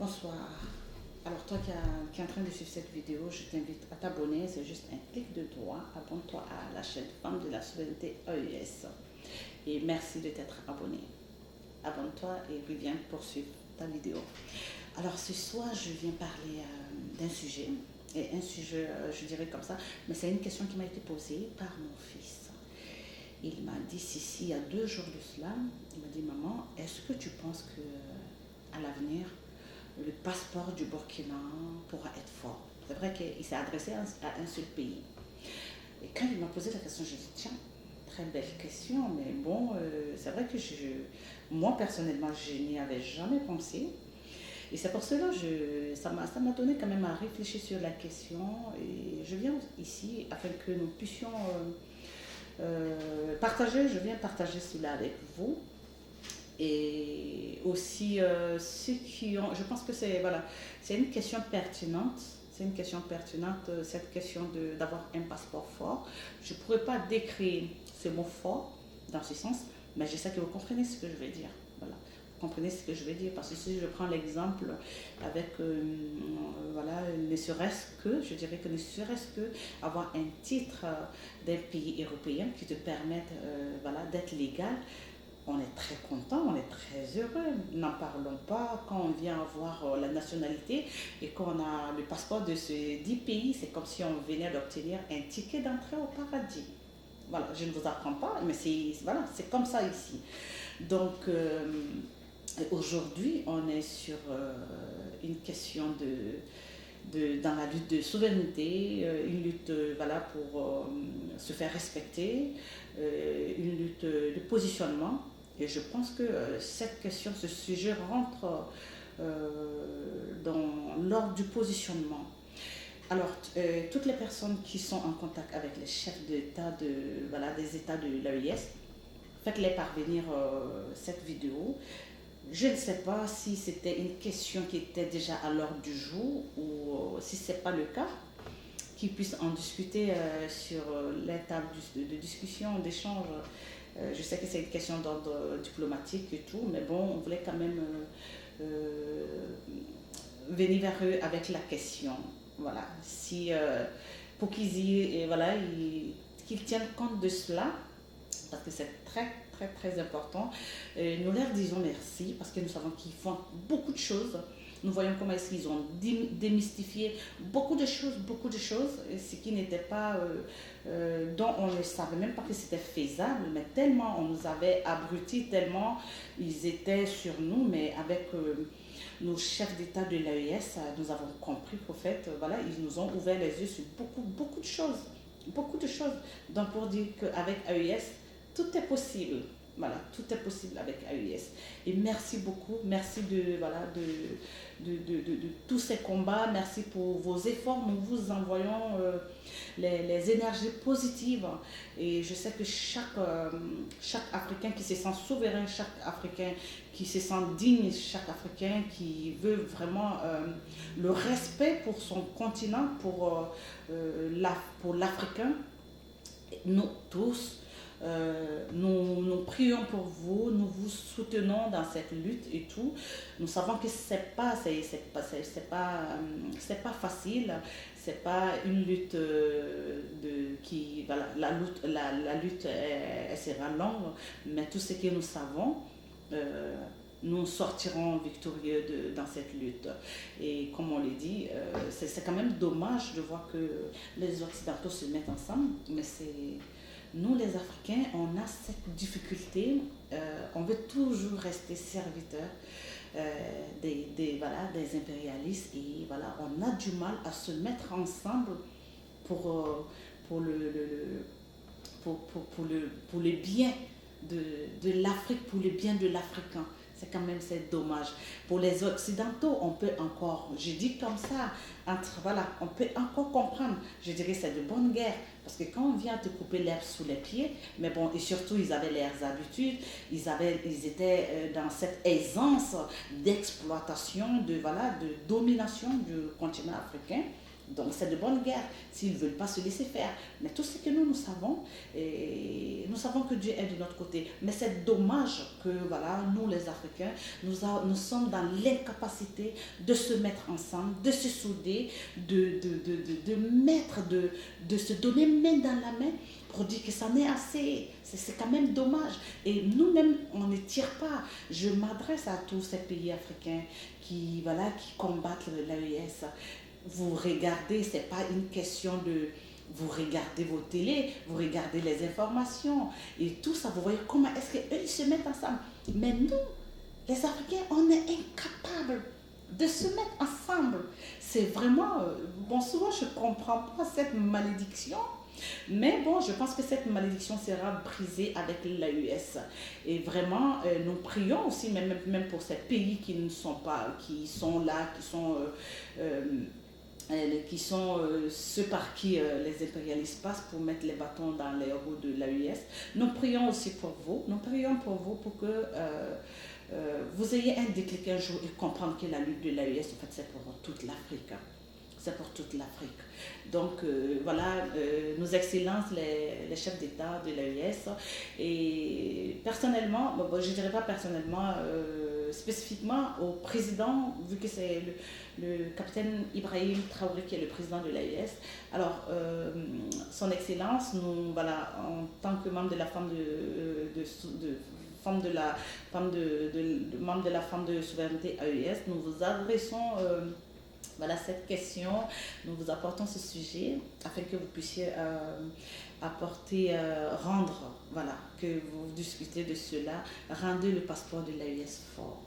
Bonsoir. Alors toi qui es en train de suivre cette vidéo, je t'invite à t'abonner. C'est juste un clic de droit. Abonne-toi à la chaîne Femmes de la Souveraineté AES. Et merci de t'être abonné. Abonne-toi et reviens poursuivre ta vidéo. Alors ce soir, je viens parler d'un sujet. Et un sujet, je dirais comme ça, mais c'est une question qui m'a été posée par mon fils. Il m'a dit, si, il y a 2 jours de cela, il m'a dit, maman, est-ce que tu penses que à l'avenir, le passeport du Burkina pourra être fort? C'est vrai qu'il s'est adressé à un seul pays. Et quand il m'a posé la question, je dit, tiens, très belle question, mais bon, c'est vrai que moi personnellement, je n'y avais jamais pensé. Et c'est pour cela que ça m'a donné quand même à réfléchir sur la question. Et je viens ici afin que nous puissions partager, je viens partager cela avec vous. Et aussi ceux qui ont, je pense que c'est une question pertinente. C'est une question pertinente, cette question d'avoir un passeport fort. Je ne pourrais pas décrire ce mot fort dans ce sens, mais je sais que vous comprenez ce que je veux dire. Voilà. Vous comprenez ce que je veux dire, parce que si je prends l'exemple avec, voilà, ne serait-ce que, je dirais que ne serait-ce que avoir un titre d'un pays européen qui te permette voilà, d'être légal, on est très content, on est très heureux. N'en parlons pas quand on vient avoir la nationalité et qu'on a le passeport de ces 10 pays. C'est comme si on venait d'obtenir un ticket d'entrée au paradis. Voilà, je ne vous apprends pas, mais voilà, c'est comme ça ici. Donc, aujourd'hui, on est sur une question dans la lutte de souveraineté, une lutte voilà, pour se faire respecter, une lutte de positionnement. Et je pense que cette question, ce sujet rentre dans l'ordre du positionnement. Alors, toutes les personnes qui sont en contact avec les chefs d'État voilà, des États de l'AES, faites-les parvenir cette vidéo. Je ne sais pas si c'était une question qui était déjà à l'ordre du jour ou si ce n'est pas le cas, qu'ils puissent en discuter sur les tables de discussion, d'échange. Je sais que c'est une question d'ordre diplomatique et tout, mais bon, on voulait quand même venir vers eux avec la question. Voilà, si, pour qu'ils voilà, qu'ils tiennent compte de cela, parce que c'est très très très important. Nous leur disons merci parce que nous savons qu'ils font beaucoup de choses. Nous voyons comment est-ce qu'ils ont démystifié beaucoup de choses, ce qui n'était pas, dont on ne savait même pas que c'était faisable, mais tellement on nous avait abrutis, tellement ils étaient sur nous, mais avec nos chefs d'État de l'AES, nous avons compris qu'au fait, voilà, ils nous ont ouvert les yeux sur beaucoup de choses. Beaucoup de choses. Donc pour dire qu'avec AES, tout est possible. Voilà, tout est possible avec AES. Et merci beaucoup, merci voilà, de tous ces combats, merci pour vos efforts. Nous vous envoyons les énergies positives. Et je sais que chaque Africain qui se sent souverain, chaque Africain qui se sent digne, chaque Africain qui veut vraiment le respect pour son continent, pour l'Africain, nous tous, nous prions pour vous, nous vous soutenons dans cette lutte et tout. Nous savons que c'est pas facile, c'est pas une lutte voilà, la lutte elle sera longue, mais tout ce que nous savons, nous sortirons victorieux dans cette lutte. Et comme on l'a dit, c'est quand même dommage de voir que les Occidentaux se mettent ensemble, mais c'est nous les Africains, on a cette difficulté, on veut toujours rester serviteurs voilà, des impérialistes et voilà, on a du mal à se mettre ensemble pour, pour, pour le bien de l'Afrique, pour le bien de l'Africain. C'est quand même c'est dommage. Pour les Occidentaux, on peut encore, je dis comme ça, voilà, on peut encore comprendre. Je dirais c'est de bonne guerre. Parce que quand on vient te couper l'herbe sous les pieds, mais bon, et surtout ils avaient leurs habitudes, ils étaient dans cette aisance d'exploitation, voilà, de domination du continent africain. Donc c'est de bonne guerre s'ils ne veulent pas se laisser faire. Mais tout ce que nous savons, et nous savons que Dieu est de notre côté. Mais c'est dommage que voilà, nous les Africains, nous sommes dans l'incapacité de se mettre ensemble, de se souder, de se donner main dans la main pour dire que ça n'est assez. C'est quand même dommage. Et nous-mêmes, on ne tire pas. Je m'adresse à tous ces pays africains qui combattent l'AES. Vous regardez, ce n'est pas une question de... Vous regardez vos télés, vous regardez les informations et tout ça, vous voyez comment est-ce qu'eux, ils se mettent ensemble. Mais nous, les Africains, on est incapables de se mettre ensemble. C'est vraiment... bon, souvent, je ne comprends pas cette malédiction. Mais bon, je pense que cette malédiction sera brisée avec l'AES. Et vraiment, nous prions aussi, même pour ces pays qui ne sont pas, qui sont là, qui sont ceux par qui les impérialistes passent pour mettre les bâtons dans les roues de l'AES. Nous prions aussi pour vous. Nous prions pour vous pour que vous ayez un déclic un jour et comprendre que la lutte de l'AES, en fait, c'est pour toute l'Afrique. C'est pour toute l'Afrique. Donc voilà, nos excellences, les chefs d'État de l'AES. Et personnellement, bon, je ne dirais pas personnellement, spécifiquement au président, vu que c'est le capitaine Ibrahim Traoré qui est le président de l'AES. Alors, son excellence, nous, voilà, en tant que membre de la femme membre de la femme de souveraineté AES, nous vous adressons voilà cette question, nous vous apportons ce sujet afin que vous puissiez rendre, voilà, que vous discutez de cela, rendez le passeport de l'AES fort,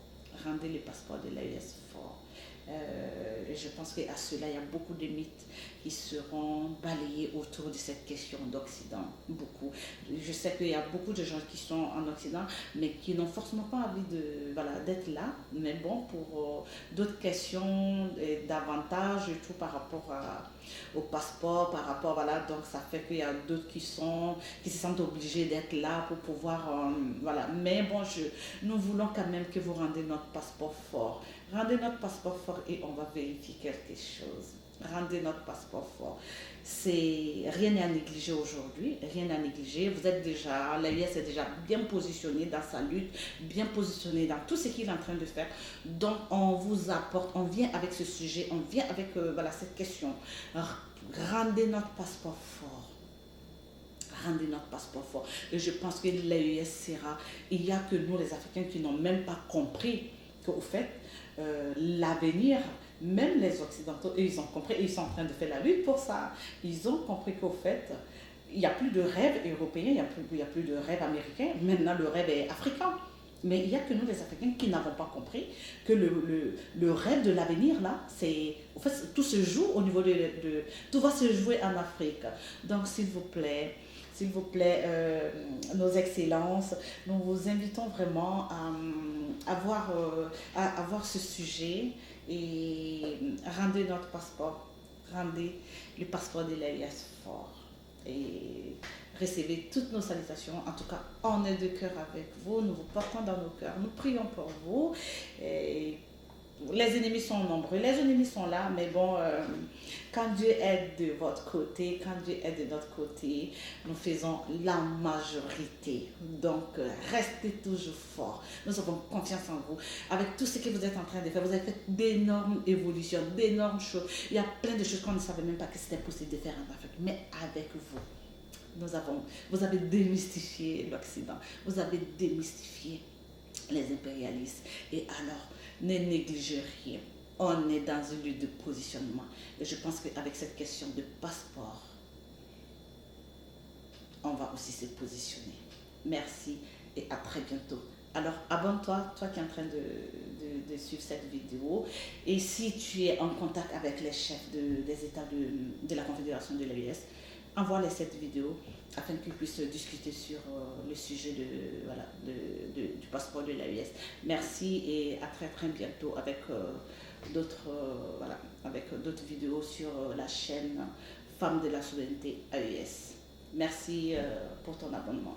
rendez le passeport de l'AES fort. Je pense qu'à cela, il y a beaucoup de mythes qui seront balayés autour de cette question d'Occident. Beaucoup. Je sais qu'il y a beaucoup de gens qui sont en Occident, mais qui n'ont forcément pas envie d'être là. Mais bon, pour d'autres questions, davantage et tout par rapport au passeport, par rapport, voilà, donc ça fait qu'il y a d'autres qui se sentent obligés d'être là pour pouvoir, voilà. Mais bon, nous voulons quand même que vous rendez notre passeport fort. Rendez notre passeport fort et on va vérifier quelque chose. Rendez notre passeport fort. Rien n'est à négliger aujourd'hui, rien à négliger. Vous êtes déjà, l'AES est déjà bien positionné dans sa lutte, bien positionné dans tout ce qu'il est en train de faire. Donc on vous apporte, on vient avec ce sujet, on vient avec voilà, cette question. Rendez notre passeport fort. Rendez notre passeport fort. Et je pense que l'AES sera, il n'y a que nous les Africains qui n'ont même pas compris qu'au fait, l'avenir, même les Occidentaux, ils ont compris, ils sont en train de faire la lutte pour ça. Ils ont compris qu'au fait, il n'y a plus de rêve européen, il n'y a plus de rêve américain, maintenant le rêve est africain. Mais il n'y a que nous les Africains qui n'avons pas compris que le rêve de l'avenir là, c'est, en fait, tout se joue au niveau tout va se jouer en Afrique. Donc s'il vous plaît, nos excellences, nous vous invitons vraiment à voir ce sujet et rendez notre passeport, rendez le passeport de l'AES fort et recevez toutes nos salutations. En tout cas, on est de cœur avec vous, nous vous portons dans nos cœurs, nous prions pour vous. Et les ennemis sont nombreux, les ennemis sont là, mais bon, quand Dieu est de votre côté, quand Dieu est de notre côté, nous faisons la majorité. Donc, restez toujours forts. Nous avons confiance en vous. Avec tout ce que vous êtes en train de faire, vous avez fait d'énormes évolutions, d'énormes choses. Il y a plein de choses qu'on ne savait même pas que c'était possible de faire en Afrique. Mais avec vous, vous avez démystifié l'Occident. Vous avez démystifié les impérialistes. Et alors, ne négligez rien. On est dans une lutte de positionnement. Et je pense qu'avec cette question de passeport, on va aussi se positionner. Merci et à très bientôt. Alors, abonne-toi, toi qui es en train de suivre cette vidéo. Et si tu es en contact avec les chefs des États de la Confédération de l'AES, envoie-les cette vidéo afin qu'ils puissent discuter sur le sujet du passeport de l'AES. Merci et à très très bientôt avec d'autres vidéos sur la chaîne Femmes de la souveraineté AES. Merci pour ton abonnement.